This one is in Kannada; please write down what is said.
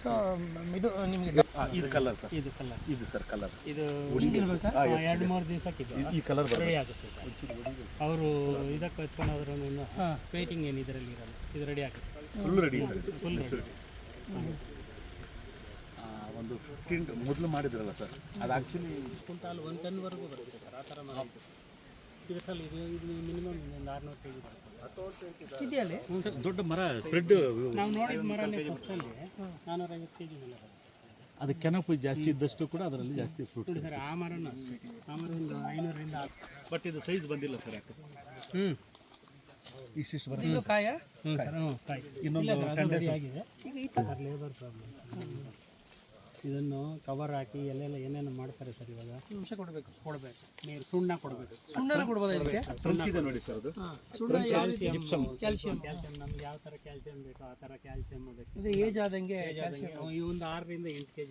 ಸೊ ಇದು ನಿಮಗೆ ಇದು ಕಲರ್ ಸರ್, ಇದು ಕಲರ್, ಇದು ಸರ್ ಕಲರ್, ಇದು ಇರ್ಬೇಕಾ? 2-3 ದಿವಸಕ್ಕೆ ಈ ಕಲರ್ ರೆಡಿ ಆಗುತ್ತೆ ಸರ್. ಅವರು ಇದಕ್ಕೆ ಎತ್ಕೊಂಡೋದ್ರೂ ಪೇಂಟಿಂಗ್ ಏನು ಇದರಲ್ಲಿ ಇರಲ್ಲ, ಇದು ರೆಡಿ ಆಗುತ್ತೆ full ready sir. Full ready. ಒಂದು 15 ಮೊದಲು ಮಾಡಿದ್ರಲ್ಲ ಸರ್, ಅದು ಆ್ಯಕ್ಚುಲಿ ಕ್ವಿಂಟಾಲ್ 1 ಟನ್ವರೆಗೂ ಬರುತ್ತೆ ಸರ್. ಆ ಥರ ಮಾಡಿದ್ದು ಇದರಲ್ಲಿ ಇದು ಮಿನಿಮಮ್ ಒಂದು 600 kg ಬರುತ್ತೆ. ಇದೆಯಲ್ಲಿ ದೊಡ್ಡ ಮರ ಸ್ಪ್ರೆಡ್, ನಾವು ನೋಡಿದ ಮರನೇ ಫಸ್ಟಲ್ಲಿ 450 kg ಮೇಲೆ ಬರುತ್ತೆ ಅದು ಕೆನಪು ಜಾಸ್ತಿ ಇದ್ದಷ್ಟು ಕೂಡ ಅದರಲ್ಲಿ ಜಾಸ್ತಿ ಫ್ರೂಟ್ ನೋಡಿ ಸರ್. ಆ ಮರನೂ ಅಷ್ಟೇ, ಆ ಮರ ಒಂದು 500ರಿಂದ 600. ಬಟ್ ಇದು ಸೈಜ್ ಬಂದಿಲ್ಲ ಸರ್. ಯಾಕೆ ಇಷ್ಟಿಷ್ಟು ಬರುತ್ತೆ ಇದು ಕಾಯ ಸರ್. ಕಾಯಿ ಇನ್ನೊಂದು ಇಲ್ಲ ಸರ್, ಅದು ready ಆಗಿದೆ. Sir labour problem. ಇದನ್ನು ಕವರ್ ಹಾಕಿ ಎಲ್ಲೆಲ್ಲ ಏನೇನು ಮಾಡ್ತಾರೆ ಸರ್. ಇವಾಗ ನಿಮಿಷ ಕೊಡಬೇಕು ನೀರು ಸುಣ್ಣ ಕೊಡಬೇಕು. ಸುಣ್ಣನ ಕೊಡ್ಬೋದಾ ಇದಕ್ಕೆ? ಇದೆ ನೋಡಿ ಸರ್. ಅದು ಸುಣ್ಣ ಕ್ಯಾಲ್ಸಿಯಂ ನಮ್ಗೆ ಯಾವ ಥರ ಕ್ಯಾಲ್ಸಿಯಂ ಬೇಕೋ ಆ ಥರ ಕ್ಯಾಲ್ಸಿಯಂ ಬೇಕು. ಇದು ಏಜ್ ಆದಂಗೆ ಈ ಒಂದು 6ರಿಂದ 8 kg